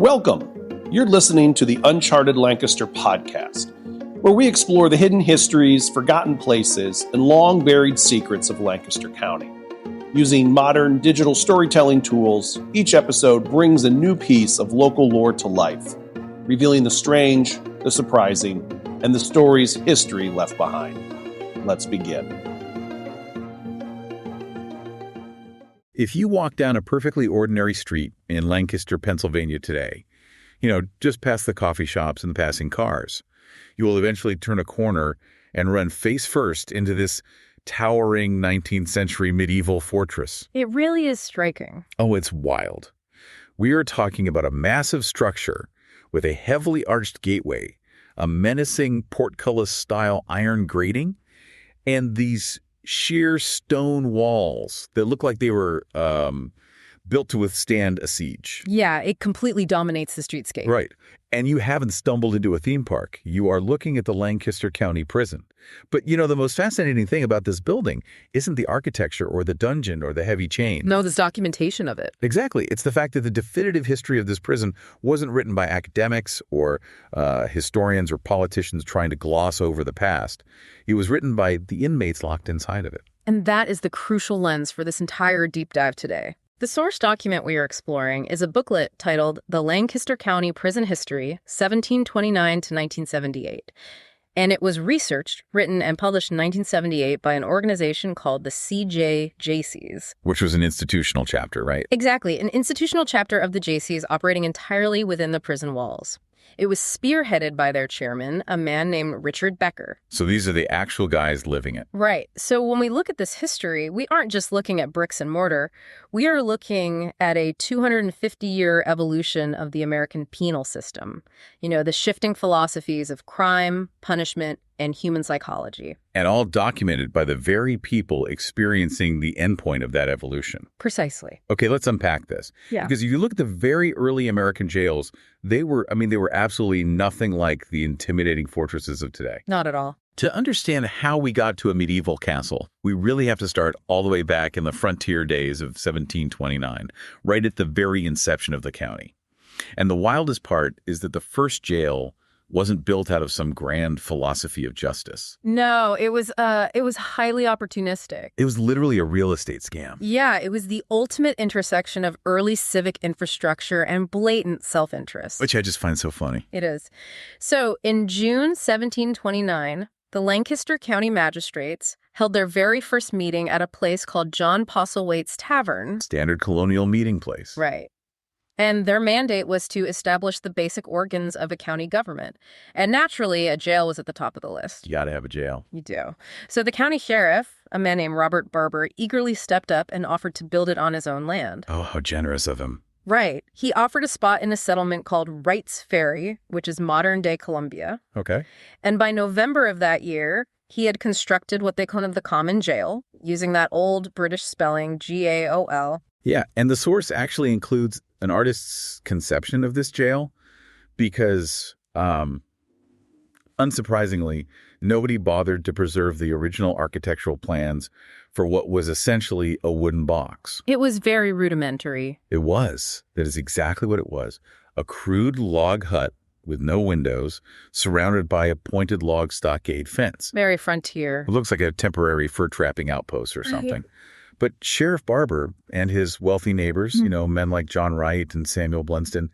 Welcome! You're listening to the Uncharted Lancaster podcast, where we explore the hidden histories, forgotten places, and long-buried secrets of Lancaster County. Using modern digital storytelling tools, each episode brings a new piece of local lore to life, revealing the strange, the surprising, and the stories history left behind. Let's begin. If you walk down a perfectly ordinary street in Lancaster, Pennsylvania today, just past the coffee shops and the passing cars, you will eventually turn a corner and run face first into this towering 19th century medieval fortress. It really is striking. Oh, it's wild. We are talking about a massive structure with a heavily arched gateway, a menacing portcullis-style iron grating, and these sheer stone walls that look like they were built to withstand a siege. Yeah, it completely dominates the streetscape. Right. And you haven't stumbled into a theme park. You are looking at the Lancaster County Prison. But, the most fascinating thing about this building isn't the architecture or the dungeon or the heavy chain. No, there's documentation of it. Exactly. It's the fact that the definitive history of this prison wasn't written by academics or historians or politicians trying to gloss over the past. It was written by the inmates locked inside of it. And that is the crucial lens for this entire deep dive today. The source document we are exploring is a booklet titled The Lancaster County Prison History, 1729 to 1978. And it was researched, written, and published in 1978 by an organization called the CJJCs. Which was an institutional chapter, right? Exactly, an institutional chapter of the JCs operating entirely within the prison walls. It was spearheaded by their chairman, a man named Richard Becker. So these are the actual guys living it. Right. So when we look at this history, we aren't just looking at bricks and mortar. We are looking at a 250-year evolution of the American penal system. The shifting philosophies of crime, punishment, and human psychology. And all documented by the very people experiencing the endpoint of that evolution. Precisely. Okay, let's unpack this. Yeah. Because if you look at the very early American jails, they were absolutely nothing like the intimidating fortresses of today. Not at all. To understand how we got to a medieval castle, we really have to start all the way back in the frontier days of 1729, right at the very inception of the county. And the wildest part is that the first jail wasn't built out of some grand philosophy of justice. No, it was highly opportunistic. It was literally a real estate scam. Yeah, it was the ultimate intersection of early civic infrastructure and blatant self-interest. Which I just find so funny. It is. So in June 1729, the Lancaster County magistrates held their very first meeting at a place called John Postlethwaite's Tavern. Standard colonial meeting place. Right. And their mandate was to establish the basic organs of a county government. And naturally, a jail was at the top of the list. You got to have a jail. You do. So the county sheriff, a man named Robert Barber, eagerly stepped up and offered to build it on his own land. Oh, how generous of him. Right. He offered a spot in a settlement called Wright's Ferry, which is modern-day Columbia. Okay. And by November of that year, he had constructed what they called the common jail, using that old British spelling, GAOL. Yeah, and the source actually includes an artist's conception of this jail because, unsurprisingly, nobody bothered to preserve the original architectural plans for what was essentially a wooden box. It was very rudimentary. It was. That is exactly what it was. A crude log hut with no windows, surrounded by a pointed log stockade fence. Very frontier. It looks like a temporary fur trapping outpost or something. But Sheriff Barber and his wealthy neighbors, men like John Wright and Samuel Blunston,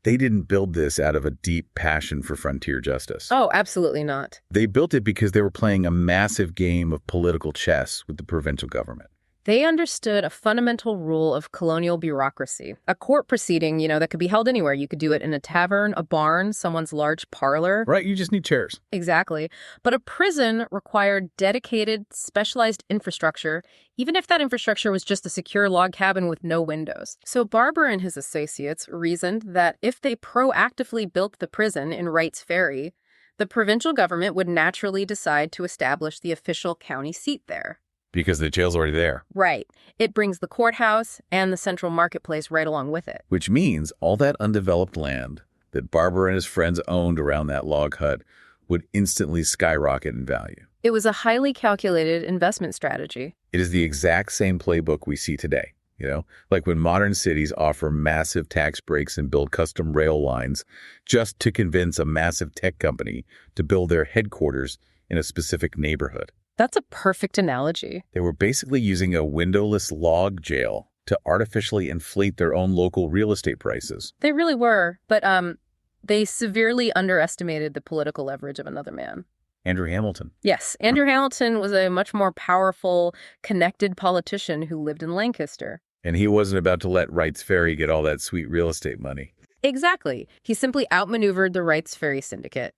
they didn't build this out of a deep passion for frontier justice. Oh, absolutely not. They built it because they were playing a massive game of political chess with the provincial government. They understood a fundamental rule of colonial bureaucracy. A court proceeding, that could be held anywhere. You could do it in a tavern, a barn, someone's large parlor. Right, you just need chairs. Exactly. But a prison required dedicated, specialized infrastructure, even if that infrastructure was just a secure log cabin with no windows. So Barber and his associates reasoned that if they proactively built the prison in Wright's Ferry, the provincial government would naturally decide to establish the official county seat there. Because the jail's already there. Right. It brings the courthouse and the central marketplace right along with it. Which means all that undeveloped land that Barber and his friends owned around that log hut would instantly skyrocket in value. It was a highly calculated investment strategy. It is the exact same playbook we see today. like when modern cities offer massive tax breaks and build custom rail lines just to convince a massive tech company to build their headquarters in a specific neighborhood. That's a perfect analogy. They were basically using a windowless log jail to artificially inflate their own local real estate prices. They really were, but they severely underestimated the political leverage of another man. Andrew Hamilton. Yes, Andrew Hamilton was a much more powerful, connected politician who lived in Lancaster. And he wasn't about to let Wright's Ferry get all that sweet real estate money. Exactly. He simply outmaneuvered the Wright's Ferry syndicate.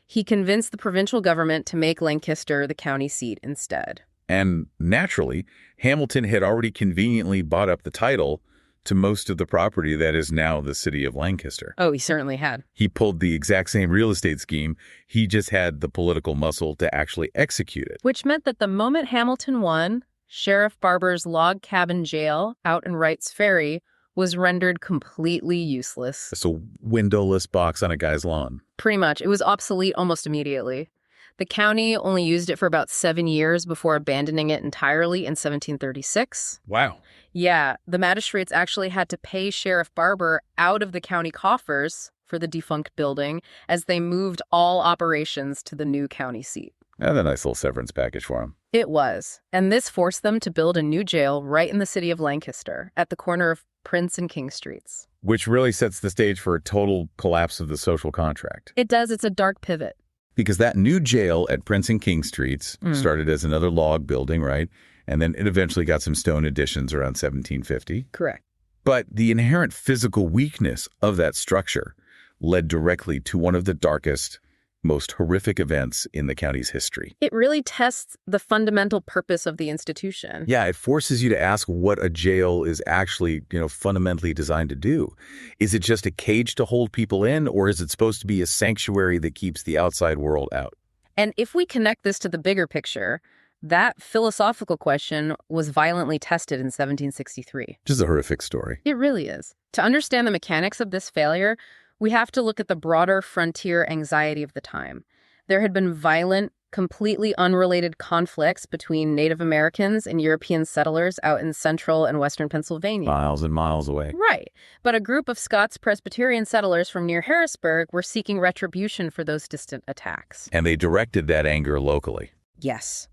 He convinced the provincial government to make Lancaster the county seat instead. And naturally, Hamilton had already conveniently bought up the title to most of the property that is now the city of Lancaster. Oh, he certainly had. He pulled the exact same real estate scheme. He just had the political muscle to actually execute it. Which meant that the moment Hamilton won, Sheriff Barber's log cabin jail out in Wright's Ferry was rendered completely useless. It's a windowless box on a guy's lawn. Pretty much. It was obsolete almost immediately. The county only used it for about 7 years before abandoning it entirely in 1736. Wow. Yeah, the magistrates actually had to pay Sheriff Barber out of the county coffers for the defunct building as they moved all operations to the new county seat. And a nice little severance package for him. It was. And this forced them to build a new jail right in the city of Lancaster at the corner of Prince and King Streets. Which really sets the stage for a total collapse of the social contract. It does. It's a dark pivot. Because that new jail at Prince and King Streets started as another log building, right? And then it eventually got some stone additions around 1750. Correct. But the inherent physical weakness of that structure led directly to one of the darkest, most horrific events in the county's history. It really tests the fundamental purpose of the institution. Yeah, it forces you to ask what a jail is actually, fundamentally designed to do. Is it just a cage to hold people in, or is it supposed to be a sanctuary that keeps the outside world out? And if we connect this to the bigger picture, that philosophical question was violently tested in 1763. Just a horrific story. It really is. To understand the mechanics of this failure, we have to look at the broader frontier anxiety of the time. There had been violent, completely unrelated conflicts between Native Americans and European settlers out in central and western Pennsylvania. Miles and miles away. Right. But a group of Scots Presbyterian settlers from near Harrisburg were seeking retribution for those distant attacks. And they directed that anger locally. Yes.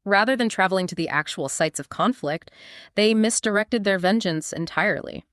Rather than traveling to the actual sites of conflict, they misdirected their vengeance entirely.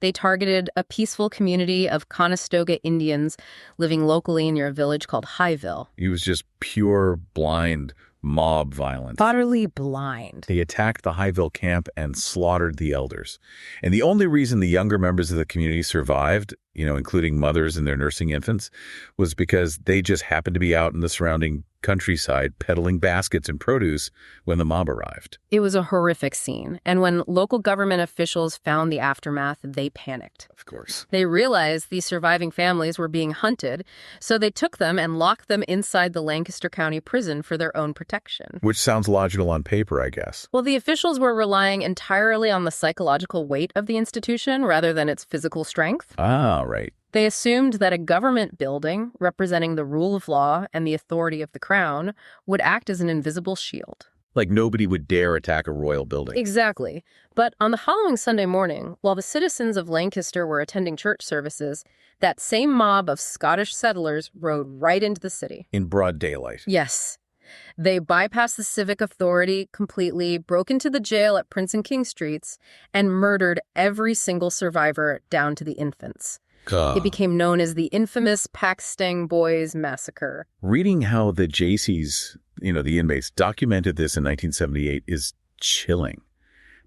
They targeted a peaceful community of Conestoga Indians living locally near a village called Highville. It was just pure, blind mob violence. Utterly blind. They attacked the Highville camp and slaughtered the elders. And the only reason the younger members of the community survived, including mothers and their nursing infants, was because they just happened to be out in the surrounding countryside peddling baskets and produce when the mob arrived. It was a horrific scene, and when local government officials found the aftermath, they panicked. Of course. They realized these surviving families were being hunted, so they took them and locked them inside the Lancaster County Prison for their own protection. Which sounds logical on paper, I guess. Well, the officials were relying entirely on the psychological weight of the institution rather than its physical strength. Ah, right. They assumed that a government building representing the rule of law and the authority of the crown would act as an invisible shield. Like nobody would dare attack a royal building. Exactly. But on the following Sunday morning, while the citizens of Lancaster were attending church services, that same mob of Scottish settlers rode right into the city. In broad daylight. Yes. They bypassed the civic authority completely, broke into the jail at Prince and King Streets, and murdered every single survivor down to the infants. It became known as the infamous Paxton Boys massacre. Reading how the JCs, the inmates, documented this in 1978 is chilling.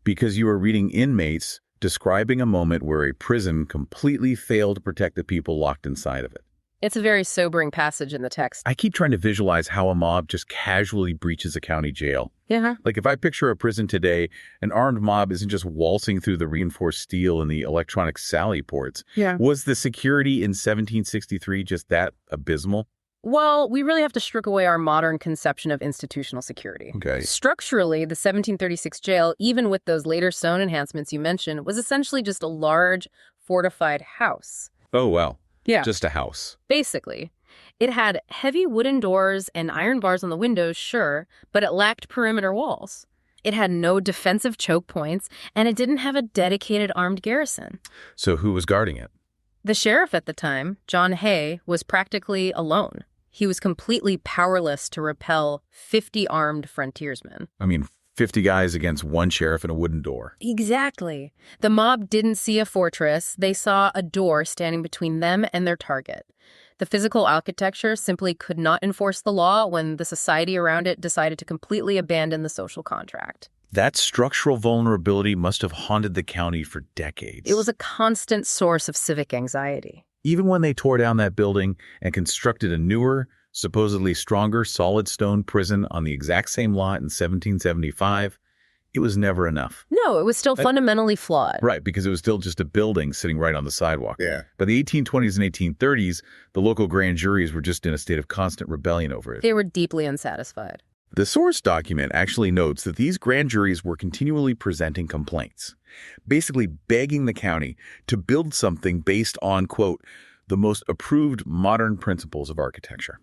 Because you are reading inmates describing a moment where a prison completely failed to protect the people locked inside of it. It's a very sobering passage in the text. I keep trying to visualize how a mob just casually breaches a county jail. Yeah. Like if I picture a prison today, an armed mob isn't just waltzing through the reinforced steel and the electronic sally ports. Yeah. Was the security in 1763 just that abysmal? Well, we really have to strip away our modern conception of institutional security. Okay. Structurally, the 1736 jail, even with those later stone enhancements you mentioned, was essentially just a large, fortified house. Oh, wow. Yeah. Just a house. Basically. It had heavy wooden doors and iron bars on the windows, sure, but it lacked perimeter walls. It had no defensive choke points, and it didn't have a dedicated armed garrison. So who was guarding it? The sheriff at the time, John Hay, was practically alone. He was completely powerless to repel 50 armed frontiersmen. 50 guys against one sheriff and a wooden door. Exactly. The mob didn't see a fortress. They saw a door standing between them and their target. The physical architecture simply could not enforce the law when the society around it decided to completely abandon the social contract. That structural vulnerability must have haunted the county for decades. It was a constant source of civic anxiety. Even when they tore down that building and constructed a newer, supposedly stronger solid stone prison on the exact same lot in 1775, it was never enough. No, it was still fundamentally flawed. Right, because it was still just a building sitting right on the sidewalk. Yeah. By the 1820s and 1830s, the local grand juries were just in a state of constant rebellion over it. They were deeply unsatisfied. The source document actually notes that these grand juries were continually presenting complaints, basically begging the county to build something based on, quote, the most approved modern principles of architecture.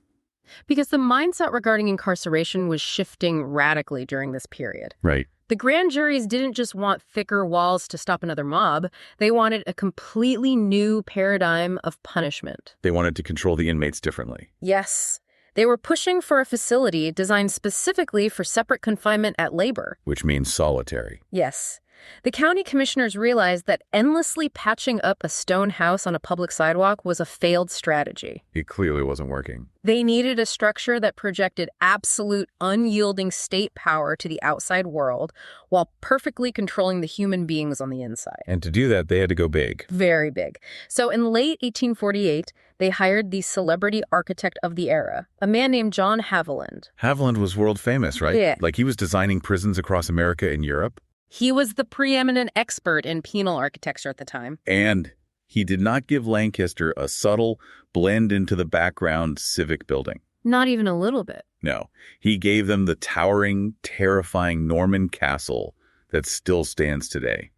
Because the mindset regarding incarceration was shifting radically during this period. Right. The grand juries didn't just want thicker walls to stop another mob. They wanted a completely new paradigm of punishment. They wanted to control the inmates differently. Yes. They were pushing for a facility designed specifically for separate confinement at labor. Which means solitary. Yes. The county commissioners realized that endlessly patching up a stone house on a public sidewalk was a failed strategy. It clearly wasn't working. They needed a structure that projected absolute, unyielding state power to the outside world while perfectly controlling the human beings on the inside. And to do that, they had to go big. Very big. So in late 1848, they hired the celebrity architect of the era, a man named John Haviland. Haviland was world famous, right? Yeah. Like he was designing prisons across America and Europe. He was the preeminent expert in penal architecture at the time. And he did not give Lancaster a subtle blend into the background civic building. Not even a little bit. No, he gave them the towering, terrifying Norman castle that still stands today.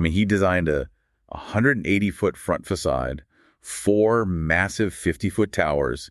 He designed a 180-foot front facade, 4 massive 50-foot towers,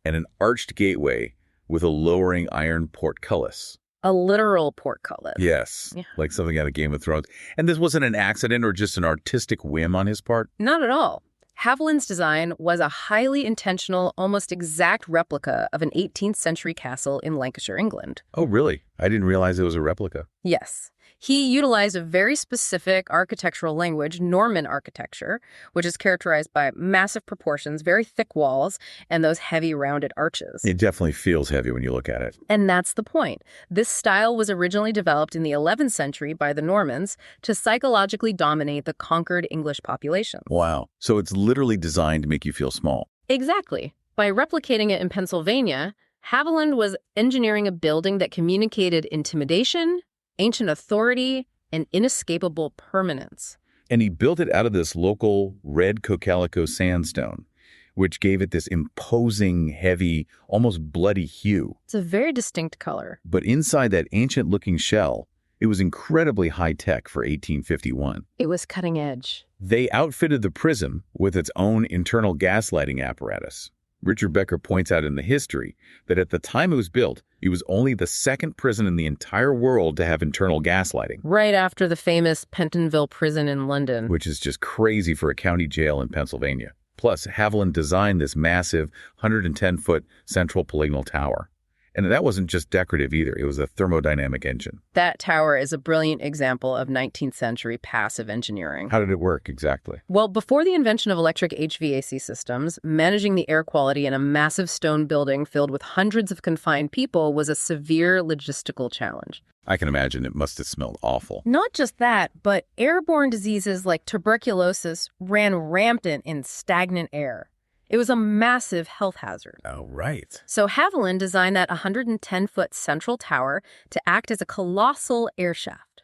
and an arched gateway with a lowering iron portcullis. A literal portcullis. Yes, Yeah. like something out of Game of Thrones. And this wasn't an accident or just an artistic whim on his part? Not at all. Haviland's design was a highly intentional, almost exact replica of an 18th century castle in Lancashire, England. Oh, really? I didn't realize it was a replica. Yes. He utilized a very specific architectural language, Norman architecture, which is characterized by massive proportions, very thick walls, and those heavy rounded arches. It definitely feels heavy when you look at it. And that's the point. This style was originally developed in the 11th century by the Normans to psychologically dominate the conquered English population. Wow. So it's literally designed to make you feel small. Exactly. By replicating it in Pennsylvania, Haviland was engineering a building that communicated intimidation, ancient authority, and inescapable permanence. And he built it out of this local red Cocalico sandstone, which gave it this imposing, heavy, almost bloody hue. It's a very distinct color. But inside that ancient-looking shell, it was incredibly high-tech for 1851. It was cutting edge. They outfitted the prison with its own internal gaslighting apparatus. Richard Becker points out in the history that at the time it was built, it was only the second prison in the entire world to have internal gaslighting. Right after the famous Pentonville prison in London. Which is just crazy for a county jail in Pennsylvania. Plus, Haviland designed this massive 110-foot central polygonal tower. And that wasn't just decorative either. It was a thermodynamic engine. That tower is a brilliant example of 19th century passive engineering. How did it work exactly? Well, before the invention of electric HVAC systems, managing the air quality in a massive stone building filled with hundreds of confined people was a severe logistical challenge. I can imagine it must have smelled awful. Not just that, but airborne diseases like tuberculosis ran rampant in stagnant air. It was a massive health hazard. Oh, right. So Haviland designed that 110-foot central tower to act as a colossal air shaft.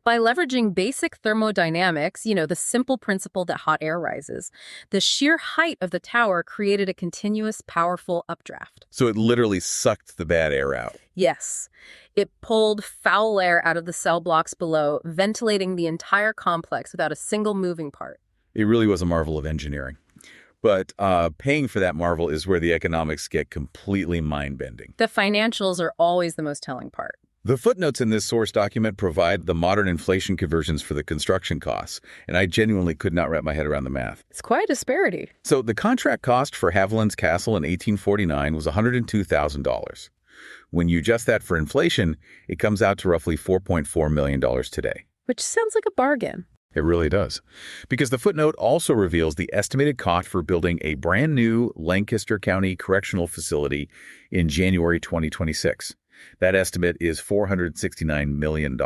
By leveraging basic thermodynamics, the simple principle that hot air rises, the sheer height of the tower created a continuous, powerful updraft. So it literally sucked the bad air out. Yes. It pulled foul air out of the cell blocks below, ventilating the entire complex without a single moving part. It really was a marvel of engineering. But paying for that marvel is where the economics get completely mind-bending. The financials are always the most telling part. The footnotes in this source document provide the modern inflation conversions for the construction costs, and I genuinely could not wrap my head around the math. It's quite a disparity. So the contract cost for Haviland's Castle in 1849 was $102,000. When you adjust that for inflation, it comes out to roughly $4.4 million today. Which sounds like a bargain. It really does. Because the footnote also reveals the estimated cost for building a brand new Lancaster County Correctional Facility in January 2026. That estimate is $469 million.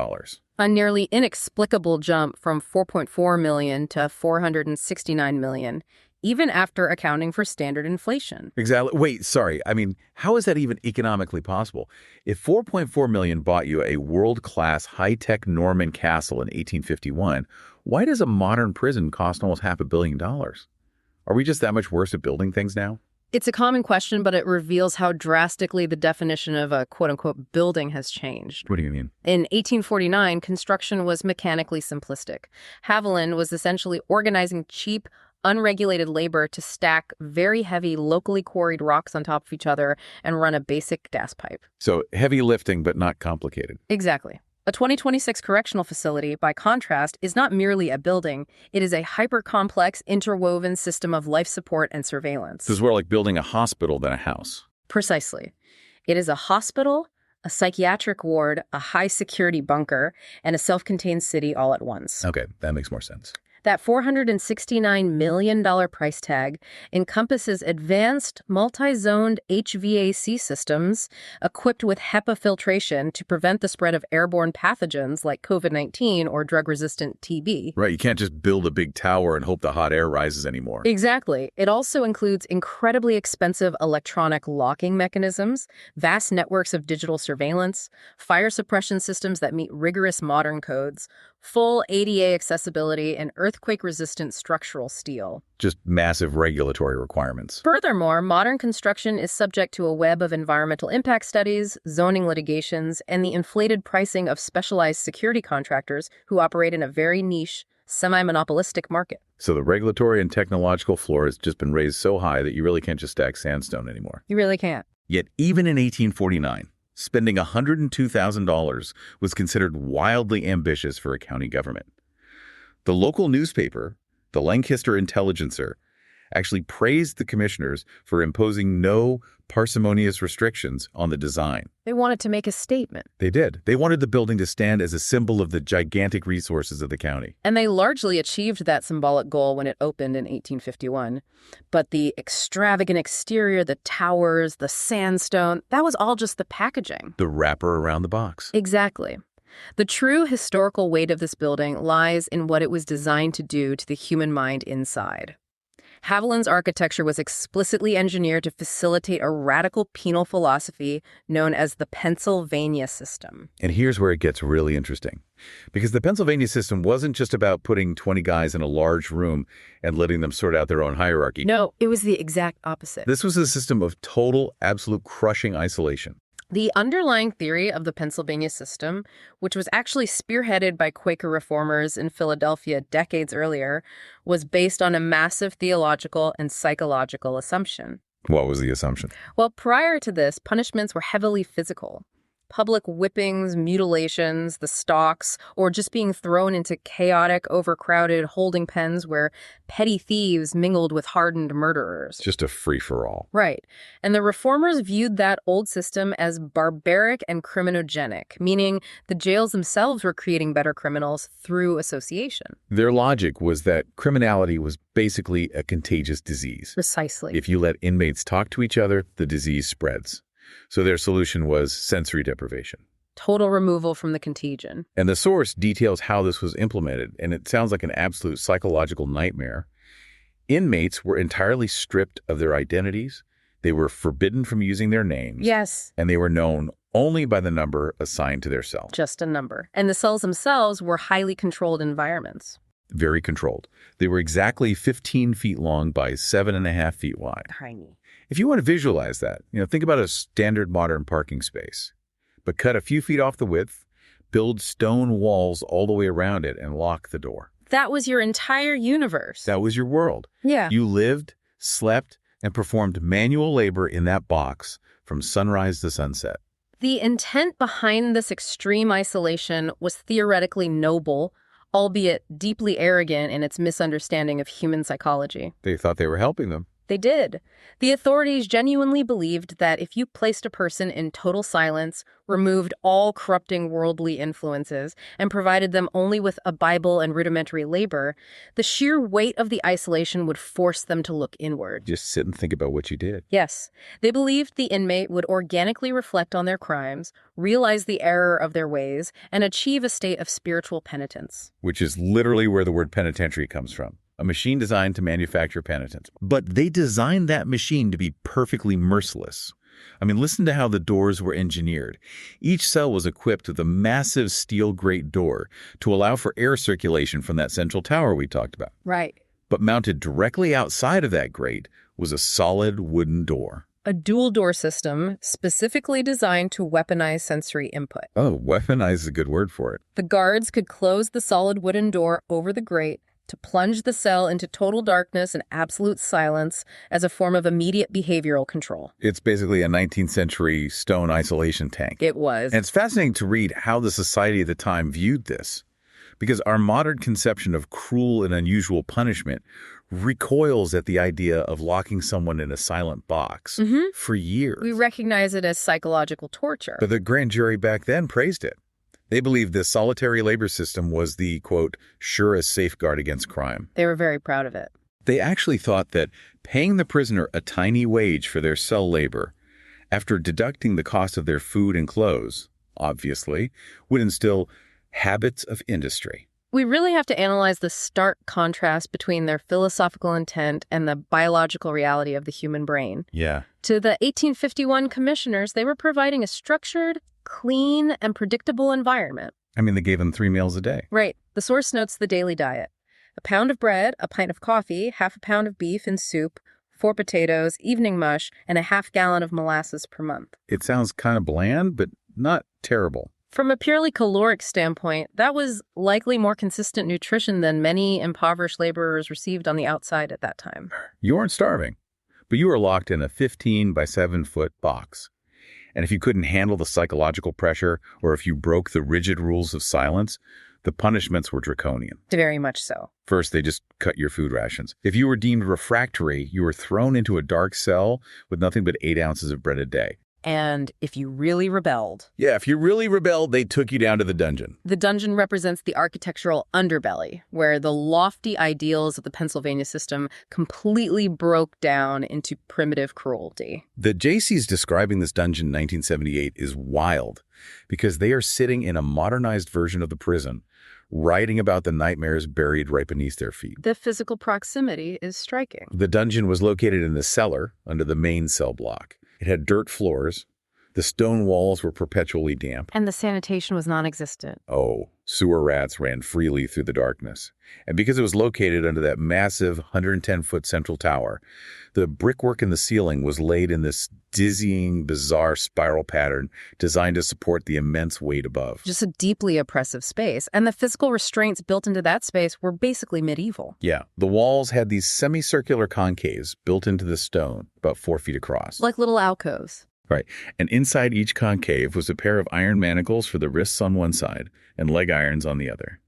A nearly inexplicable jump from $4.4 million to $469 million, even after accounting for standard inflation. Exactly. Wait, sorry. I mean, how is that even economically possible? If $4.4 million bought you a world-class high-tech Norman castle in 1851, why does a modern prison cost almost $500 million? Are we just that much worse at building things now? It's a common question, but it reveals how drastically the definition of a quote-unquote building has changed. What do you mean? In 1849, construction was mechanically simplistic. Haviland was essentially organizing cheap, unregulated labor to stack very heavy, locally quarried rocks on top of each other and run a basic gas pipe. So heavy lifting, but not complicated. Exactly. A 2026 correctional facility, by contrast, is not merely a building. It is a hyper-complex, interwoven system of life support and surveillance. This is more like building a hospital than a house. Precisely. It is a hospital, a psychiatric ward, a high-security bunker, and a self-contained city all at once. Okay, that makes more sense. That $469 million price tag encompasses advanced, multi-zoned HVAC systems equipped with HEPA filtration to prevent the spread of airborne pathogens like COVID-19 or drug-resistant TB. Right, you can't just build a big tower and hope the hot air rises anymore. Exactly. It also includes incredibly expensive electronic locking mechanisms, vast networks of digital surveillance, fire suppression systems that meet rigorous modern codes, full ADA accessibility, and earthquake-resistant structural steel. Just massive regulatory requirements. Furthermore, modern construction is subject to a web of environmental impact studies, zoning litigations, and the inflated pricing of specialized security contractors who operate in a very niche, semi-monopolistic market. So the regulatory and technological floor has just been raised so high that you really can't just stack sandstone anymore. You really can't. Yet even in 1849, spending $102,000 was considered wildly ambitious for a county government. The local newspaper, the Lancaster Intelligencer, actually praised the commissioners for imposing no parsimonious restrictions on the design. They wanted to make a statement. They did. They wanted the building to stand as a symbol of the gigantic resources of the county. And they largely achieved that symbolic goal when it opened in 1851. But the extravagant exterior, the towers, the sandstone, that was all just the packaging. The wrapper around the box. Exactly. The true historical weight of this building lies in what it was designed to do to the human mind inside. Haviland's architecture was explicitly engineered to facilitate a radical penal philosophy known as the Pennsylvania system. And here's where it gets really interesting. Because the Pennsylvania system wasn't just about putting 20 guys in a large room and letting them sort out their own hierarchy. No, it was the exact opposite. This was a system of total, absolute crushing isolation. The underlying theory of the Pennsylvania system, which was actually spearheaded by Quaker reformers in Philadelphia decades earlier, was based on a massive theological and psychological assumption. What was the assumption? Well, prior to this, punishments were heavily physical. Public whippings, mutilations, the stocks, or just being thrown into chaotic, overcrowded holding pens where petty thieves mingled with hardened murderers. Just a free-for-all. Right. And the reformers viewed that old system as barbaric and criminogenic, meaning the jails themselves were creating better criminals through association. Their logic was that criminality was basically a contagious disease. Precisely. If you let inmates talk to each other, the disease spreads. So their solution was sensory deprivation. Total removal from the contagion. And the source details how this was implemented, and it sounds like an absolute psychological nightmare. Inmates were entirely stripped of their identities. They were forbidden from using their names. Yes. And they were known only by the number assigned to their cell. Just a number. And the cells themselves were highly controlled environments. Very controlled. They were exactly 15 feet long by 7.5 feet wide. Tiny. If you want to visualize that, think about a standard modern parking space, but cut a few feet off the width, build stone walls all the way around it, and lock the door. That was your entire universe. That was your world. Yeah. You lived, slept, and performed manual labor in that box from sunrise to sunset. The intent behind this extreme isolation was theoretically noble, albeit deeply arrogant in its misunderstanding of human psychology. They thought they were helping them. They did. The authorities genuinely believed that if you placed a person in total silence, removed all corrupting worldly influences, and provided them only with a Bible and rudimentary labor, the sheer weight of the isolation would force them to look inward. Just sit and think about what you did. Yes, they believed the inmate would organically reflect on their crimes, realize the error of their ways, and achieve a state of spiritual penitence. Which is literally where the word penitentiary comes from. A machine designed to manufacture penitence. But they designed that machine to be perfectly merciless. I mean, listen to how the doors were engineered. Each cell was equipped with a massive steel grate door to allow for air circulation from that central tower we talked about. Right. But mounted directly outside of that grate was a solid wooden door. A dual-door system specifically designed to weaponize sensory input. Oh, weaponize is a good word for it. The guards could close the solid wooden door over the grate to plunge the cell into total darkness and absolute silence as a form of immediate behavioral control. It's basically a 19th century stone isolation tank. It was. And it's fascinating to read how the society at the time viewed this, because our modern conception of cruel and unusual punishment recoils at the idea of locking someone in a silent box for years. We recognize it as psychological torture. But the grand jury back then praised it. They believed this solitary labor system was the, quote, surest safeguard against crime. They were very proud of it. They actually thought that paying the prisoner a tiny wage for their cell labor, after deducting the cost of their food and clothes, obviously, would instill habits of industry. We really have to analyze the stark contrast between their philosophical intent and the biological reality of the human brain. Yeah. To the 1851 commissioners, they were providing a structured, clean, and predictable environment. I mean, they gave them 3 meals a day. Right. The source notes the daily diet. A pound of bread, a pint of coffee, half a pound of beef and soup, 4 potatoes, evening mush, and a half gallon of molasses per month. It sounds kind of bland, but not terrible. From a purely caloric standpoint, that was likely more consistent nutrition than many impoverished laborers received on the outside at that time. You weren't starving, but you were locked in a 15 by 7-foot box. And if you couldn't handle the psychological pressure, or if you broke the rigid rules of silence, the punishments were draconian. Very much so. First, they just cut your food rations. If you were deemed refractory, you were thrown into a dark cell with nothing but 8 ounces of bread a day. And if you really rebelled. Yeah, if you really rebelled, they took you down to the dungeon. The dungeon represents the architectural underbelly, where the lofty ideals of the Pennsylvania system completely broke down into primitive cruelty. The JC's describing this dungeon in 1978 is wild, because they are sitting in a modernized version of the prison, writing about the nightmares buried right beneath their feet. The physical proximity is striking. The dungeon was located in the cellar under the main cell block. It had dirt floors. The stone walls were perpetually damp. And the sanitation was non-existent. Oh, sewer rats ran freely through the darkness. And because it was located under that massive 110-foot central tower, the brickwork in the ceiling was laid in this dizzying, bizarre spiral pattern designed to support the immense weight above. Just a deeply oppressive space. And the physical restraints built into that space were basically medieval. Yeah, the walls had these semicircular concaves built into the stone, about 4 feet across. Like little alcoves. Right. And inside each concave was a pair of iron manacles for the wrists on one side and leg irons on the other.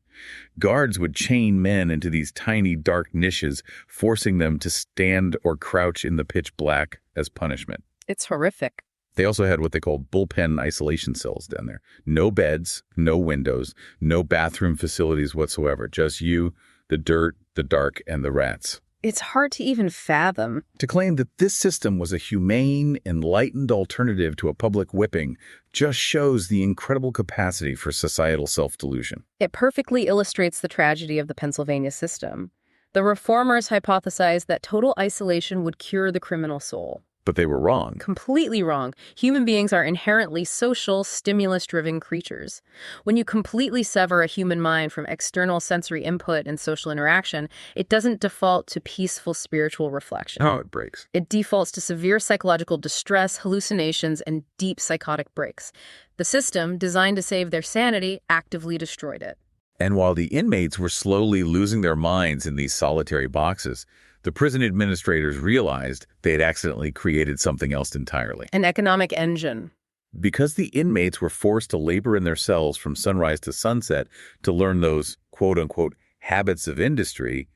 Guards would chain men into these tiny, dark niches, forcing them to stand or crouch in the pitch black as punishment. It's horrific. They also had what they called bullpen isolation cells down there. No beds, no windows, no bathroom facilities whatsoever. Just you, the dirt, the dark, and the rats. It's hard to even fathom. To claim that this system was a humane, enlightened alternative to a public whipping just shows the incredible capacity for societal self-delusion. It perfectly illustrates the tragedy of the Pennsylvania system. The reformers hypothesized that total isolation would cure the criminal soul. But they were wrong. Completely wrong. Human beings are inherently social, stimulus-driven creatures. When you completely sever a human mind from external sensory input and social interaction, it doesn't default to peaceful spiritual reflection. Oh, it breaks. It defaults to severe psychological distress, hallucinations, and deep psychotic breaks. The system, designed to save their sanity, actively destroyed it. And while the inmates were slowly losing their minds in these solitary boxes, the prison administrators realized they had accidentally created something else entirely. An economic engine. Because the inmates were forced to labor in their cells from sunrise to sunset to learn those quote-unquote habits of industry,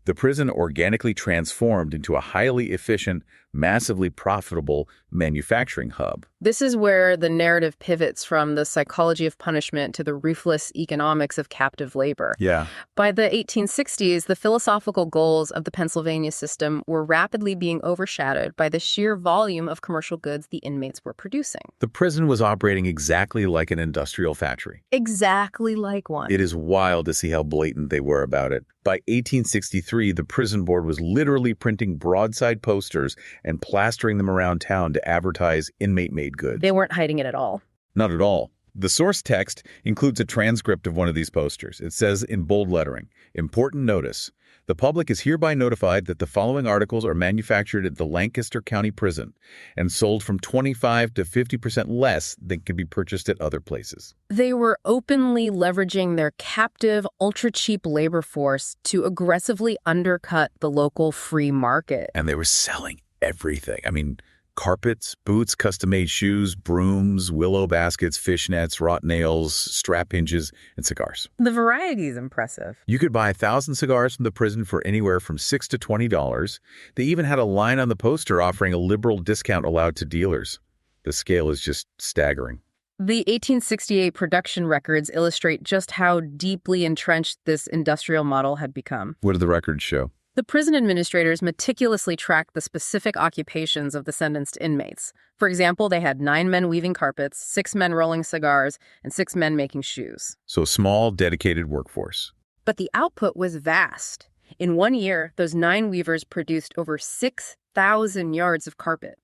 the prison organically transformed into a highly efficient, massively profitable manufacturing hub. This is where the narrative pivots from the psychology of punishment to the ruthless economics of captive labor. Yeah. By the 1860s, the philosophical goals of the Pennsylvania system were rapidly being overshadowed by the sheer volume of commercial goods the inmates were producing. The prison was operating exactly like an industrial factory. Exactly like one. It is wild to see how blatant they were about it. By 1863, the prison board was literally printing broadside posters and plastering them around town to advertise inmate-made goods. They weren't hiding it at all. Not at all. The source text includes a transcript of one of these posters. It says in bold lettering, "Important notice. The public is hereby notified that the following articles are manufactured at the Lancaster County Prison and sold from 25 to 50% less than can be purchased at other places." They were openly leveraging their captive, ultra-cheap labor force to aggressively undercut the local free market. And they were selling everything. I mean, carpets, boots, custom-made shoes, brooms, willow baskets, fishnets, wrought nails, strap hinges, and cigars. The variety is impressive. You could buy 1,000 cigars from the prison for anywhere from $6 to $20. They even had a line on the poster offering a liberal discount allowed to dealers. The scale is just staggering. The 1868 production records illustrate just how deeply entrenched this industrial model had become. What do the records show? The prison administrators meticulously tracked the specific occupations of the sentenced inmates. For example, they had 9 men weaving carpets, 6 men rolling cigars, and 6 men making shoes. So small, dedicated workforce. But the output was vast. In 1 year, those 9 weavers produced over 6,000 yards of carpet.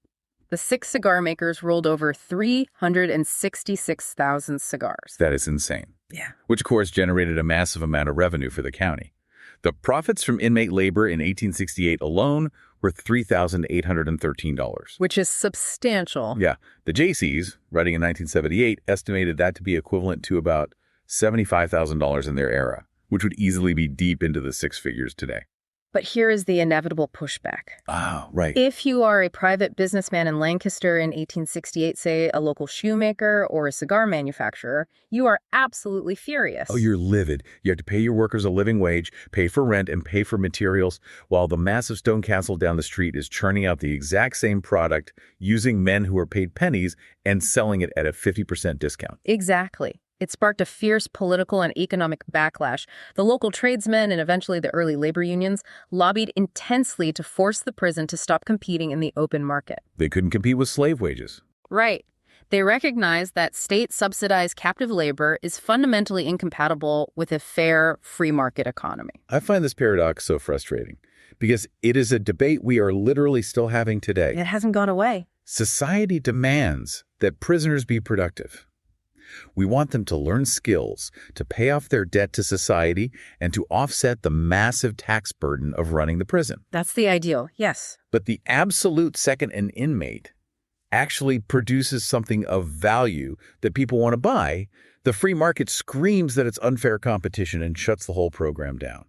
The 6 cigar makers rolled over 366,000 cigars. That is insane. Yeah. Which, of course, generated a massive amount of revenue for the county. The profits from inmate labor in 1868 alone were $3,813. Which is substantial. Yeah. The Jaycees, writing in 1978, estimated that to be equivalent to about $75,000 in their era, which would easily be deep into the 6 figures today. But here is the inevitable pushback. Oh, right. If you are a private businessman in Lancaster in 1868, say a local shoemaker or a cigar manufacturer, you are absolutely furious. Oh, you're livid. You have to pay your workers a living wage, pay for rent, and pay for materials, while the massive stone castle down the street is churning out the exact same product using men who are paid pennies and selling it at a 50% discount. Exactly. It sparked a fierce political and economic backlash. The local tradesmen and eventually the early labor unions lobbied intensely to force the prison to stop competing in the open market. They couldn't compete with slave wages. Right. They recognized that state-subsidized captive labor is fundamentally incompatible with a fair, free market economy. I find this paradox so frustrating because it is a debate we are literally still having today. It hasn't gone away. Society demands that prisoners be productive. We want them to learn skills, to pay off their debt to society, and to offset the massive tax burden of running the prison. That's the ideal, yes. But the absolute second an inmate actually produces something of value that people want to buy, the free market screams that it's unfair competition and shuts the whole program down.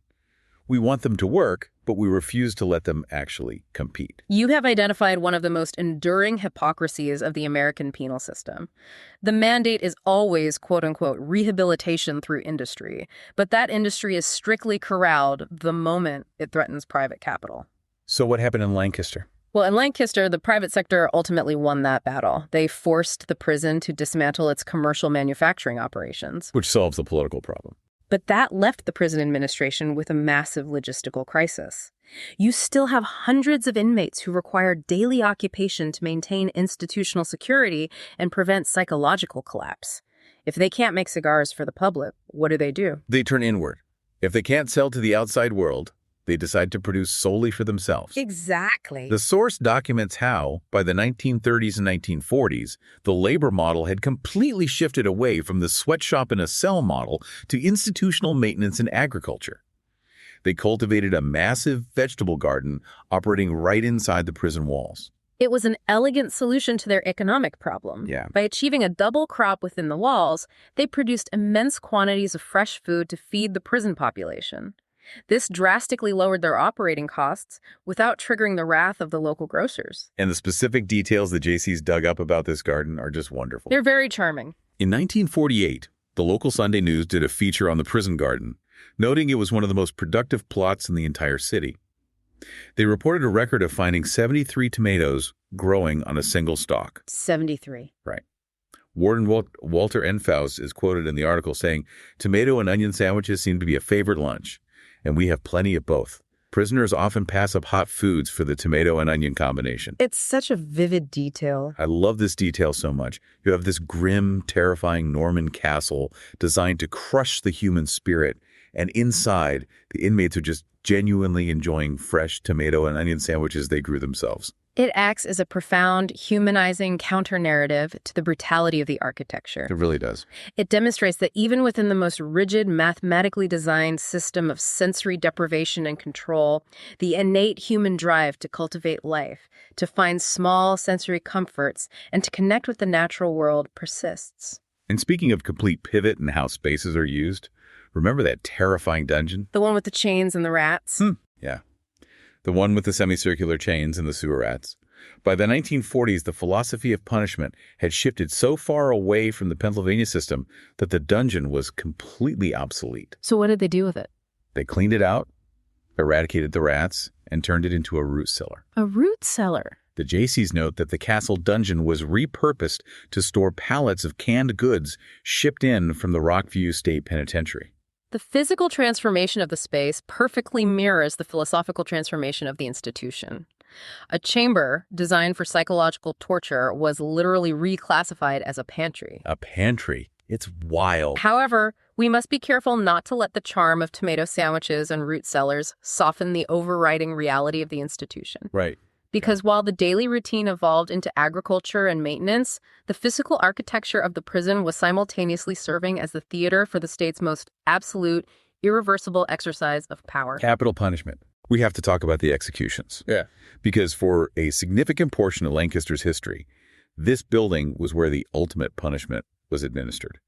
We want them to work, but we refuse to let them actually compete. You have identified one of the most enduring hypocrisies of the American penal system. The mandate is always, quote-unquote, rehabilitation through industry, but that industry is strictly corralled the moment it threatens private capital. So what happened in Lancaster? Well, in Lancaster, the private sector ultimately won that battle. They forced the prison to dismantle its commercial manufacturing operations. Which solves the political problem. But that left the prison administration with a massive logistical crisis. You still have hundreds of inmates who require daily occupation to maintain institutional security and prevent psychological collapse. If they can't make cigars for the public, what do? They turn inward. If they can't sell to the outside world, they decide to produce solely for themselves. Exactly. The source documents how, by the 1930s and 1940s, the labor model had completely shifted away from the sweatshop in a cell model to institutional maintenance in agriculture. They cultivated a massive vegetable garden operating right inside the prison walls. It was an elegant solution to their economic problem. Yeah. By achieving a double crop within the walls, they produced immense quantities of fresh food to feed the prison population. This drastically lowered their operating costs without triggering the wrath of the local grocers. And the specific details the JCs dug up about this garden are just wonderful. They're very charming. In 1948, the local Sunday News did a feature on the prison garden, noting it was one of the most productive plots in the entire city. They reported a record of finding 73 tomatoes growing on a single stalk. 73. Right. Warden Walter Enfaus is quoted in the article saying, "Tomato and onion sandwiches seem to be a favorite lunch, and we have plenty of both. Prisoners often pass up hot foods for the tomato and onion combination." It's such a vivid detail. I love this detail so much. You have this grim, terrifying Norman castle designed to crush the human spirit, and inside, the inmates are just genuinely enjoying fresh tomato and onion sandwiches they grew themselves. It acts as a profound, humanizing counter-narrative to the brutality of the architecture. It really does. It demonstrates that even within the most rigid, mathematically designed system of sensory deprivation and control, the innate human drive to cultivate life, to find small sensory comforts, and to connect with the natural world persists. And speaking of complete pivot and how spaces are used, remember that terrifying dungeon? The one with the chains and the rats? Yeah. The one with the semicircular chains and the sewer rats. By the 1940s, the philosophy of punishment had shifted so far away from the Pennsylvania system that the dungeon was completely obsolete. So what did they do with it? They cleaned it out, eradicated the rats, and turned it into a root cellar. A root cellar? The JCs note that the castle dungeon was repurposed to store pallets of canned goods shipped in from the Rockview State Penitentiary. The physical transformation of the space perfectly mirrors the philosophical transformation of the institution. A chamber designed for psychological torture was literally reclassified as a pantry. A pantry? It's wild. However, we must be careful not to let the charm of tomato sandwiches and root cellars soften the overriding reality of the institution. Right. Because while the daily routine evolved into agriculture and maintenance, the physical architecture of the prison was simultaneously serving as the theater for the state's most absolute, irreversible exercise of power. Capital punishment. We have to talk about the executions. Yeah. Because for a significant portion of Lancaster's history, this building was where the ultimate punishment was administered.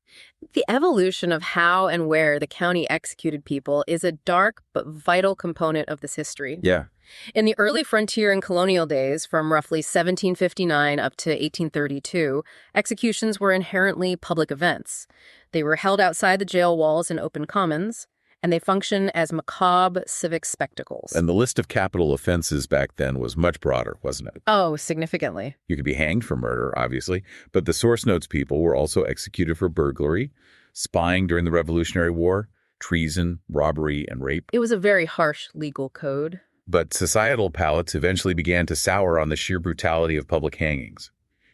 The evolution of how and where the county executed people is a dark but vital component of this history. Yeah. In the early frontier and colonial days, from roughly 1759 up to 1832, executions were inherently public events. They were held outside the jail walls in open commons, and they function as macabre civic spectacles. And the list of capital offenses back then was much broader, wasn't it? Oh, significantly. You could be hanged for murder, obviously, but the source notes people were also executed for burglary, spying during the Revolutionary War, treason, robbery, and rape. It was a very harsh legal code. But societal palates eventually began to sour on the sheer brutality of public hangings.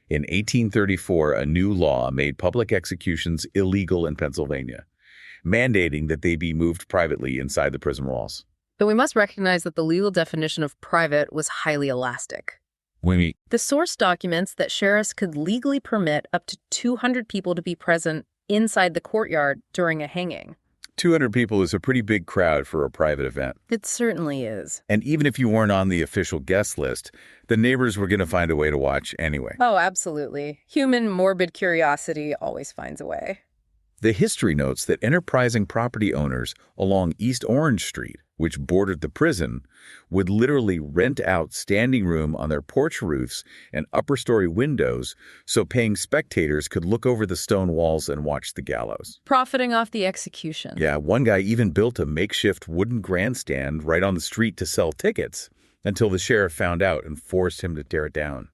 In 1834, a new law made public executions illegal in Pennsylvania, mandating that they be moved privately inside the prison walls. But we must recognize that the legal definition of private was highly elastic. The source documents that sheriffs could legally permit up to 200 people to be present inside the courtyard during a hanging. 200 people is a pretty big crowd for a private event. It certainly is. And even if you weren't on the official guest list, the neighbors were going to find a way to watch anyway. Oh, absolutely. Human morbid curiosity always finds a way. The history notes that enterprising property owners along East Orange Street, which bordered the prison, would literally rent out standing room on their porch roofs and upper-story windows so paying spectators could look over the stone walls and watch the gallows. Profiting off the execution. Yeah, one guy even built a makeshift wooden grandstand right on the street to sell tickets until the sheriff found out and forced him to tear it down.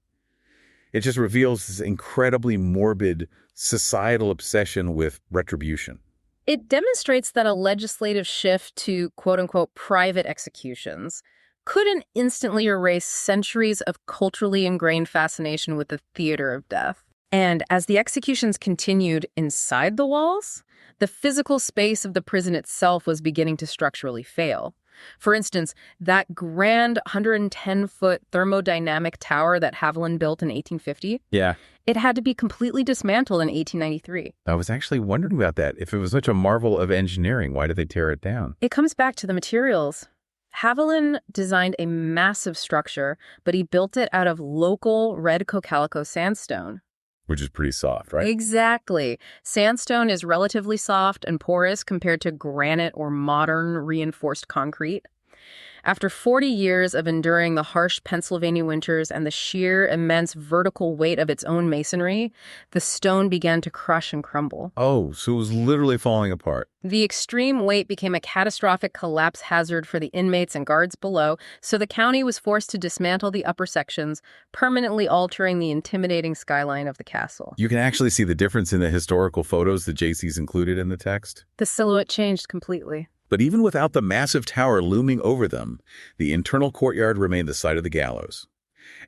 It just reveals this incredibly morbid societal obsession with retribution. It demonstrates that a legislative shift to quote-unquote private executions couldn't instantly erase centuries of culturally ingrained fascination with the theater of death. And as the executions continued inside the walls, the physical space of the prison itself was beginning to structurally fail. For instance, that grand 110-foot thermodynamic tower that Haviland built in 1850, Yeah. it had to be completely dismantled in 1893. I was actually wondering about that. If it was such a marvel of engineering, why did they tear it down? It comes back to the materials. Haviland designed a massive structure, but he built it out of local red cocalico sandstone. Which is pretty soft, right? Exactly. Sandstone is relatively soft and porous compared to granite or modern reinforced concrete. After 40 years of enduring the harsh Pennsylvania winters and the sheer, immense vertical weight of its own masonry, the stone began to crush and crumble. Oh, so it was literally falling apart. The extreme weight became a catastrophic collapse hazard for the inmates and guards below, so the county was forced to dismantle the upper sections, permanently altering the intimidating skyline of the castle. You can actually see the difference in the historical photos that JC's included in the text. The silhouette changed completely. But even without the massive tower looming over them, the internal courtyard remained the site of the gallows.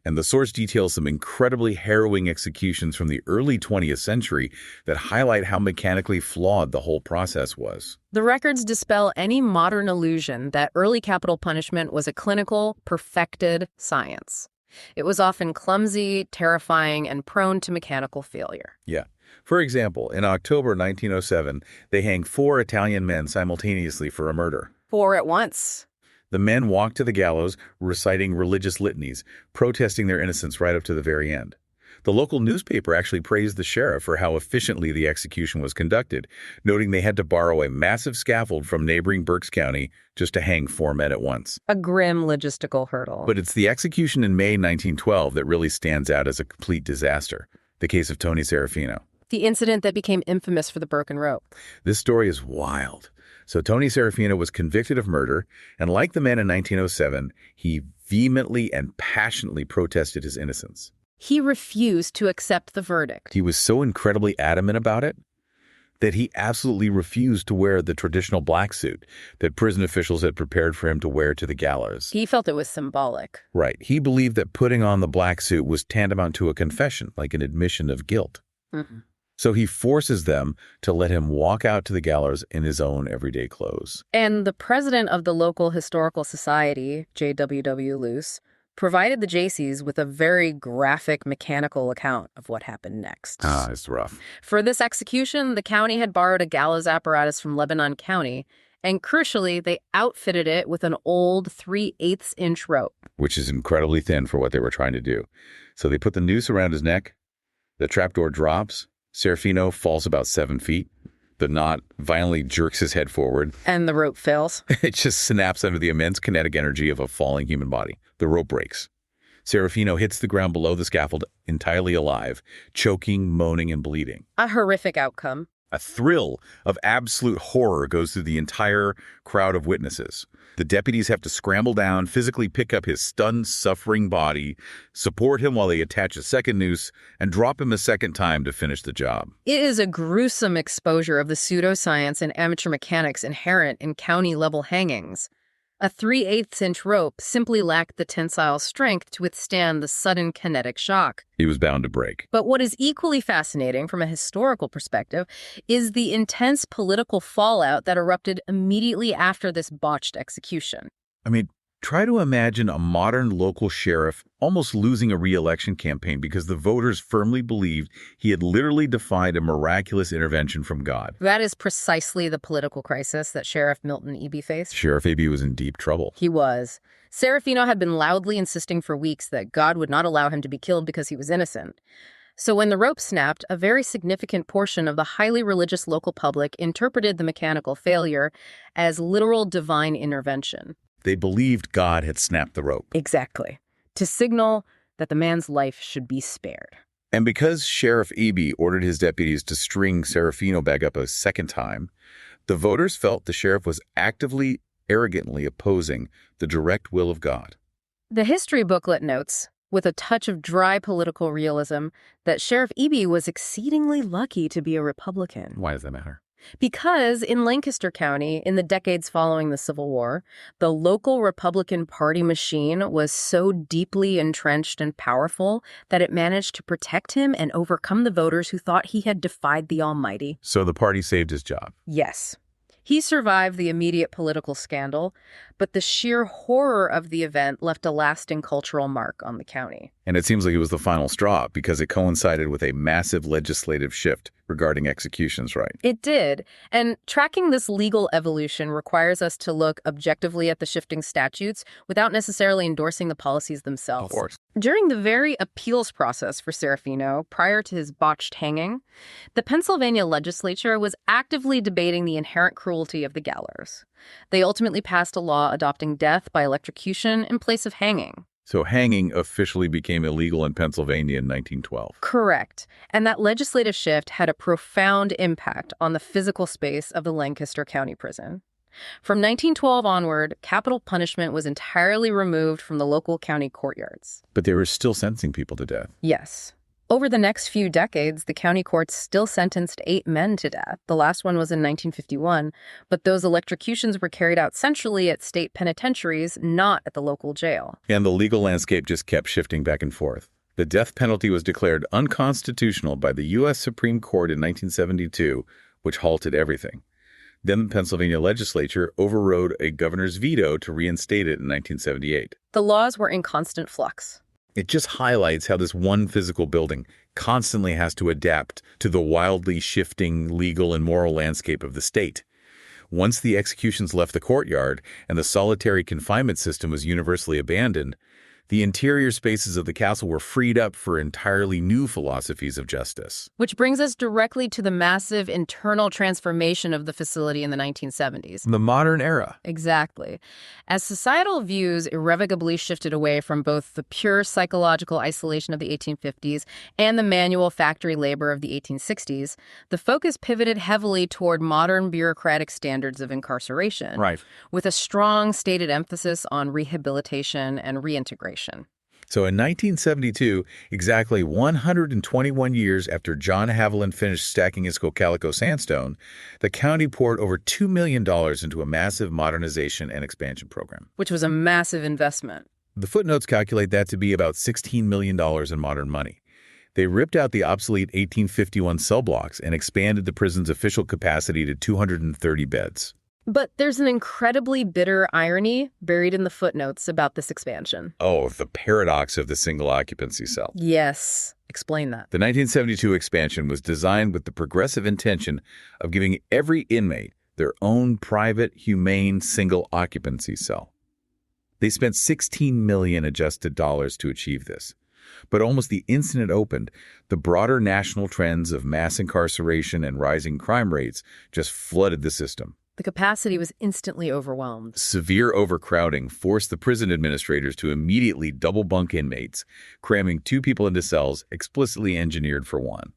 And the source details some incredibly harrowing executions from the early 20th century that highlight how mechanically flawed the whole process was. The records dispel any modern illusion that early capital punishment was a clinical, perfected science. It was often clumsy, terrifying, and prone to mechanical failure. Yeah. For example, in October 1907, they hanged 4 Italian men simultaneously for a murder. 4 at once. The men walked to the gallows, reciting religious litanies, protesting their innocence right up to the very end. The local newspaper actually praised the sheriff for how efficiently the execution was conducted, noting they had to borrow a massive scaffold from neighboring Berks County just to hang 4 men at once. A grim logistical hurdle. But it's the execution in May 1912 that really stands out as a complete disaster, the case of Tony Serafino. The incident that became infamous for the broken rope. This story is wild. So Tony Serafino was convicted of murder, and like the men in 1907, he vehemently and passionately protested his innocence. He refused to accept the verdict. He was so incredibly adamant about it that he absolutely refused to wear the traditional black suit that prison officials had prepared for him to wear to the gallows. He felt it was symbolic. Right. He believed that putting on the black suit was tantamount to a confession, like an admission of guilt. Mm-hmm. So he forces them to let him walk out to the gallows in his own everyday clothes. And the president of the local historical society, J.W.W. Luce, provided the Jaycees with a very graphic mechanical account of what happened next. It's rough. For this execution, the county had borrowed a gallows apparatus from Lebanon County, and crucially, they outfitted it with an old 3/8-inch rope. Which is incredibly thin for what they were trying to do. So they put the noose around his neck, the trapdoor drops, Serafino falls about 7 feet. The knot violently jerks his head forward. And the rope fails. It just snaps under the immense kinetic energy of a falling human body. The rope breaks. Serafino hits the ground below the scaffold, entirely alive, choking, moaning, and bleeding. A horrific outcome. A thrill of absolute horror goes through the entire crowd of witnesses. The deputies have to scramble down, physically pick up his stunned, suffering body, support him while they attach a second noose, and drop him a second time to finish the job. It is a gruesome exposure of the pseudoscience and amateur mechanics inherent in county-level hangings. A 3/8-inch rope simply lacked the tensile strength to withstand the sudden kinetic shock. He was bound to break. But what is equally fascinating from a historical perspective is the intense political fallout that erupted immediately after this botched execution. I mean, try to imagine a modern local sheriff almost losing a re-election campaign because the voters firmly believed he had literally defied a miraculous intervention from God. That is precisely the political crisis that Sheriff Milton Eby faced. Sheriff Eby was in deep trouble. He was. Serafino had been loudly insisting for weeks that God would not allow him to be killed because he was innocent. So when the rope snapped, a very significant portion of the highly religious local public interpreted the mechanical failure as literal divine intervention. They believed God had snapped the rope. Exactly. To signal that the man's life should be spared. And because Sheriff Eby ordered his deputies to string Serafino back up a second time, the voters felt the sheriff was actively, arrogantly opposing the direct will of God. The history booklet notes, with a touch of dry political realism, that Sheriff Eby was exceedingly lucky to be a Republican. Why does that matter? Because in Lancaster County, in the decades following the Civil War, the local Republican Party machine was so deeply entrenched and powerful that it managed to protect him and overcome the voters who thought he had defied the Almighty. So the party saved his job. Yes. He survived the immediate political scandal, but the sheer horror of the event left a lasting cultural mark on the county. And it seems like it was the final straw because it coincided with a massive legislative shift regarding executions, right? It did. And tracking this legal evolution requires us to look objectively at the shifting statutes without necessarily endorsing the policies themselves. Of course. During the very appeals process for Serafino, prior to his botched hanging, the Pennsylvania legislature was actively debating the inherent cruelty of the gallows. They ultimately passed a law adopting death by electrocution in place of hanging. So hanging officially became illegal in Pennsylvania in 1912. Correct. And that legislative shift had a profound impact on the physical space of the Lancaster County Prison. From 1912 onward, capital punishment was entirely removed from the local county courtyards. But they were still sentencing people to death. Yes. Over the next few decades, the county courts still sentenced 8 men to death. The last one was in 1951, but those electrocutions were carried out centrally at state penitentiaries, not at the local jail. And the legal landscape just kept shifting back and forth. The death penalty was declared unconstitutional by the U.S. Supreme Court in 1972, which halted everything. Then the Pennsylvania legislature overrode a governor's veto to reinstate it in 1978. The laws were in constant flux. It just highlights how this one physical building constantly has to adapt to the wildly shifting legal and moral landscape of the state. Once the executions left the courtyard and the solitary confinement system was universally abandoned, the interior spaces of the castle were freed up for entirely new philosophies of justice. Which brings us directly to the massive internal transformation of the facility in the 1970s. The modern era. Exactly. As societal views irrevocably shifted away from both the pure psychological isolation of the 1850s and the manual factory labor of the 1860s, the focus pivoted heavily toward modern bureaucratic standards of incarceration, Right. with a strong stated emphasis on rehabilitation and reintegration. So in 1972, exactly 121 years after John Haviland finished stacking his Cocalico sandstone, the county poured over $2 million into a massive modernization and expansion program. Which was a massive investment. The footnotes calculate that to be about $16 million in modern money. They ripped out the obsolete 1851 cell blocks and expanded the prison's official capacity to 230 beds. But there's an incredibly bitter irony buried in the footnotes about this expansion. Oh, the paradox of the single occupancy cell. Yes. Explain that. The 1972 expansion was designed with the progressive intention of giving every inmate their own private, humane, single occupancy cell. They spent $16 million adjusted dollars to achieve this. But almost the instant it opened, the broader national trends of mass incarceration and rising crime rates just flooded the system. The capacity was instantly overwhelmed. Severe overcrowding forced the prison administrators to immediately double bunk inmates, cramming 2 people into cells explicitly engineered for 1.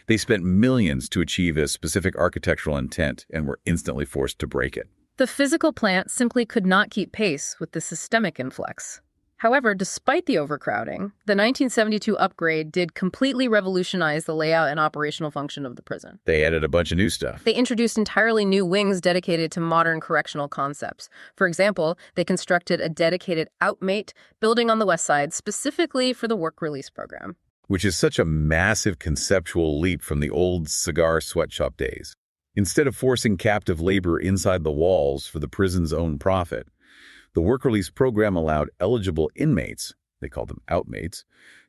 They spent millions to achieve a specific architectural intent and were instantly forced to break it. The physical plant simply could not keep pace with the systemic influx. However, despite the overcrowding, the 1972 upgrade did completely revolutionize the layout and operational function of the prison. They added a bunch of new stuff. They introduced entirely new wings dedicated to modern correctional concepts. For example, they constructed a dedicated outmate building on the west side specifically for the work release program. Which is such a massive conceptual leap from the old cigar sweatshop days. Instead of forcing captive labor inside the walls for the prison's own profit, the work release program allowed eligible inmates, they called them outmates,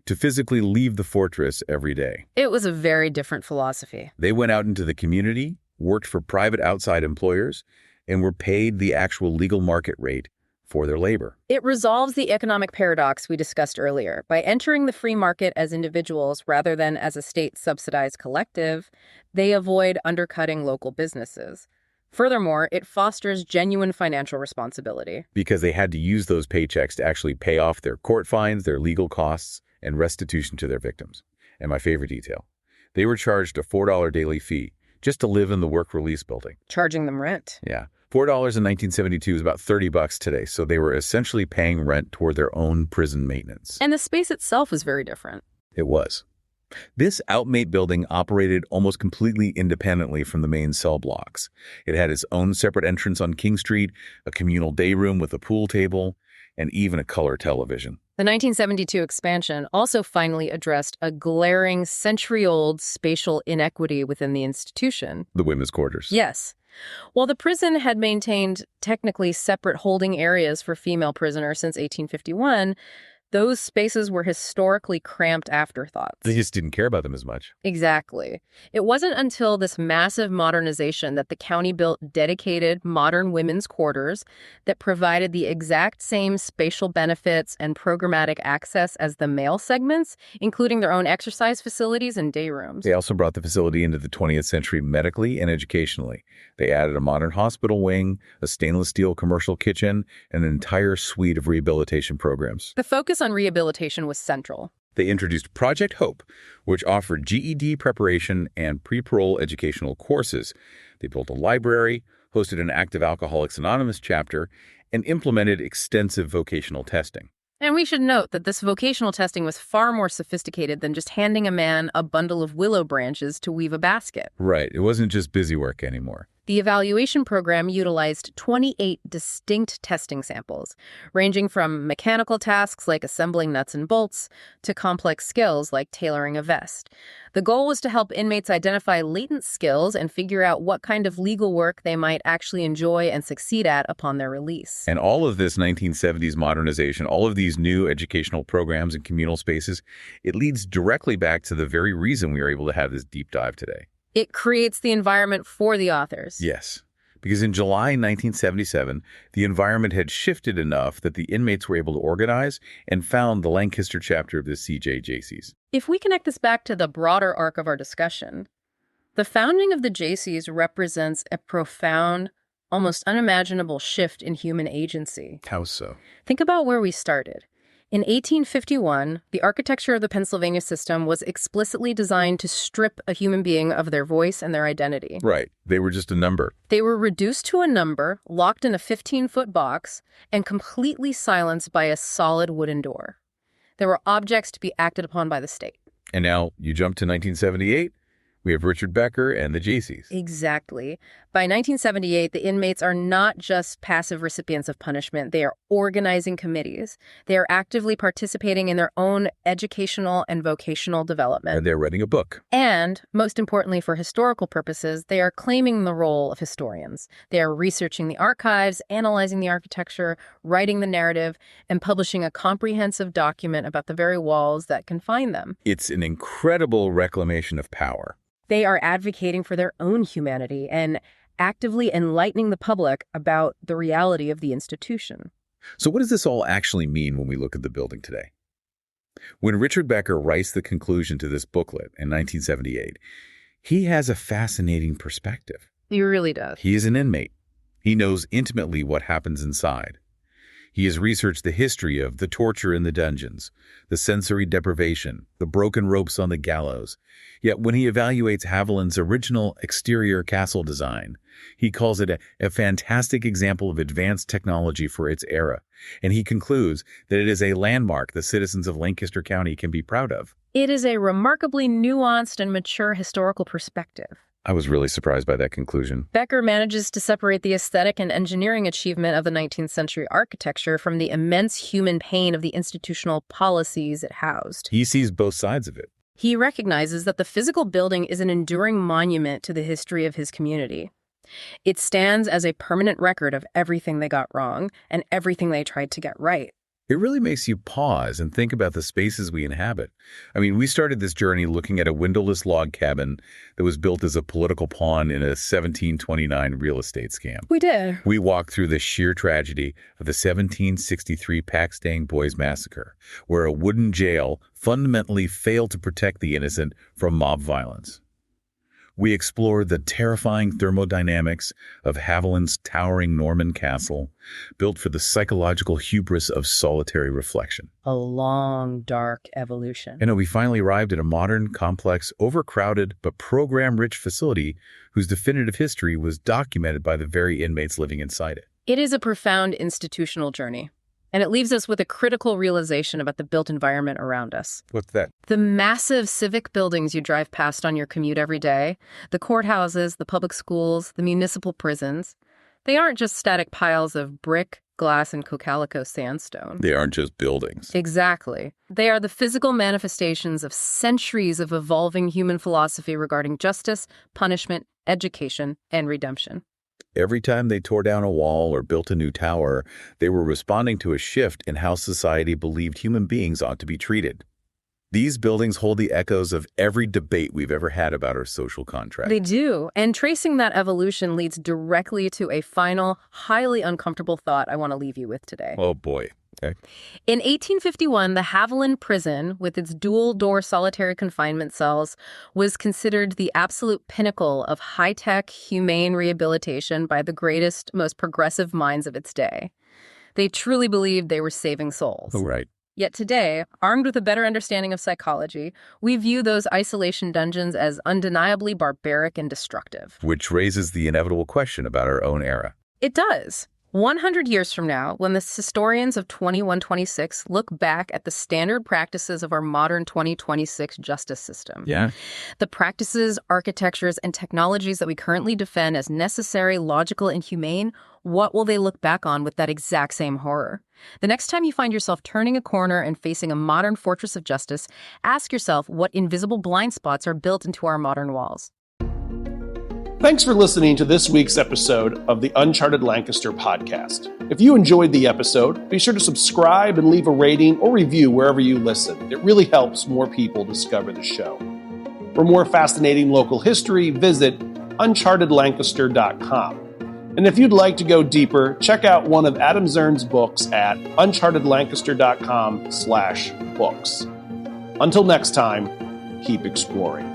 to physically leave the fortress every day. It was a very different philosophy. They went out into the community, worked for private outside employers, and were paid the actual legal market rate for their labor. It resolves the economic paradox we discussed earlier. By entering the free market as individuals rather than as a state-subsidized collective, they avoid undercutting local businesses. Furthermore, it fosters genuine financial responsibility. Because they had to use those paychecks to actually pay off their court fines, their legal costs, and restitution to their victims. And my favorite detail, they were charged a $4 daily fee just to live in the work release building. Charging them rent. Yeah. $4 in 1972 is about $30 today, so they were essentially paying rent toward their own prison maintenance. And the space itself was very different. It was. This outmate building operated almost completely independently from the main cell blocks. It had its own separate entrance on King Street, a communal day room with a pool table, and even a color television. The 1972 expansion also finally addressed a glaring century-old spatial inequity within the institution. The women's quarters. Yes. While the prison had maintained technically separate holding areas for female prisoners since 1851, those spaces were historically cramped afterthoughts. They just didn't care about them as much. Exactly. It wasn't until this massive modernization that the county built dedicated modern women's quarters that provided the exact same spatial benefits and programmatic access as the male segments, including their own exercise facilities and day rooms. They also brought the facility into the 20th century medically and educationally. They added a modern hospital wing, a stainless steel commercial kitchen, and an entire suite of rehabilitation programs. The focus on rehabilitation was central. They introduced Project Hope, which offered GED preparation and pre-parole educational courses. They built a library, hosted an active Alcoholics Anonymous chapter, and implemented extensive vocational testing. And we should note that this vocational testing was far more sophisticated than just handing a man a bundle of willow branches to weave a basket. Right. It wasn't just busy work anymore. The evaluation program utilized 28 distinct testing samples, ranging from mechanical tasks like assembling nuts and bolts to complex skills like tailoring a vest. The goal was to help inmates identify latent skills and figure out what kind of legal work they might actually enjoy and succeed at upon their release. And all of this 1970s modernization, all of these new educational programs and communal spaces, it leads directly back to the very reason we are able to have this deep dive today. It creates the environment for the authors. Yes, because in July 1977, the environment had shifted enough that the inmates were able to organize and found the Lancaster chapter of the CJJCs. If we connect this back to the broader arc of our discussion, the founding of the JCs represents a profound, almost unimaginable shift in human agency. How so? Think about where we started. In 1851, the architecture of the Pennsylvania system was explicitly designed to strip a human being of their voice and their identity. Right. They were just a number. They were reduced to a number, locked in a 15-foot box, and completely silenced by a solid wooden door. There were objects to be acted upon by the state. And now you jump to 1978. We have Richard Becker and the JCs. Exactly. By 1978, the inmates are not just passive recipients of punishment. They are organizing committees. They are actively participating in their own educational and vocational development. And they're writing a book. And, most importantly for historical purposes, they are claiming the role of historians. They are researching the archives, analyzing the architecture, writing the narrative, and publishing a comprehensive document about the very walls that confine them. It's an incredible reclamation of power. They are advocating for their own humanity and actively enlightening the public about the reality of the institution. So what does this all actually mean when we look at the building today? When Richard Becker writes the conclusion to this booklet in 1978, he has a fascinating perspective. He really does. He is an inmate. He knows intimately what happens inside. He has researched the history of the torture in the dungeons, the sensory deprivation, the broken ropes on the gallows. Yet when he evaluates Haviland's original exterior castle design, he calls it a fantastic example of advanced technology for its era, and he concludes that it is a landmark the citizens of Lancaster County can be proud of. It is a remarkably nuanced and mature historical perspective. I was really surprised by that conclusion. Becker manages to separate the aesthetic and engineering achievement of the 19th century architecture from the immense human pain of the institutional policies it housed. He sees both sides of it. He recognizes that the physical building is an enduring monument to the history of his community. It stands as a permanent record of everything they got wrong and everything they tried to get right. It really makes you pause and think about the spaces we inhabit. I mean, we started this journey looking at a windowless log cabin that was built as a political pawn in a 1729 real estate scam. We did. We walked through the sheer tragedy of the 1763 Paxton Boys massacre, where a wooden jail fundamentally failed to protect the innocent from mob violence. We explored the terrifying thermodynamics of Haviland's towering Norman castle, built for the psychological hubris of solitary reflection. A long, dark evolution. And we finally arrived at a modern, complex, overcrowded, but program-rich facility whose definitive history was documented by the very inmates living inside it. It is a profound institutional journey. And it leaves us with a critical realization about the built environment around us. What's that? The massive civic buildings you drive past on your commute every day, the courthouses, the public schools, the municipal prisons, they aren't just static piles of brick, glass, and cocalico sandstone. They aren't just buildings. Exactly. They are the physical manifestations of centuries of evolving human philosophy regarding justice, punishment, education, and redemption. Every time they tore down a wall or built a new tower, they were responding to a shift in how society believed human beings ought to be treated. These buildings hold the echoes of every debate we've ever had about our social contract. They do. And tracing that evolution leads directly to a final, highly uncomfortable thought I want to leave you with today. Oh, boy. Okay. In 1851, the Haviland Prison, with its dual-door solitary confinement cells, was considered the absolute pinnacle of high-tech, humane rehabilitation by the greatest, most progressive minds of its day. They truly believed they were saving souls. Oh, right. Yet today, armed with a better understanding of psychology, we view those isolation dungeons as undeniably barbaric and destructive. Which raises the inevitable question about our own era. It does. 100 years from now, when the historians of 2126 look back at the standard practices of our modern 2026 justice system, the practices, architectures, and technologies that we currently defend as necessary, logical, and humane, what will they look back on with that exact same horror? The next time you find yourself turning a corner and facing a modern fortress of justice, ask yourself what invisible blind spots are built into our modern walls. Thanks for listening to this week's episode of the Uncharted Lancaster podcast. If you enjoyed the episode, be sure to subscribe and leave a rating or review wherever you listen. It really helps more people discover the show. For more fascinating local history, visit unchartedlancaster.com. And if you'd like to go deeper, check out one of Adam Zern's books at unchartedlancaster.com/books. Until next time, keep exploring.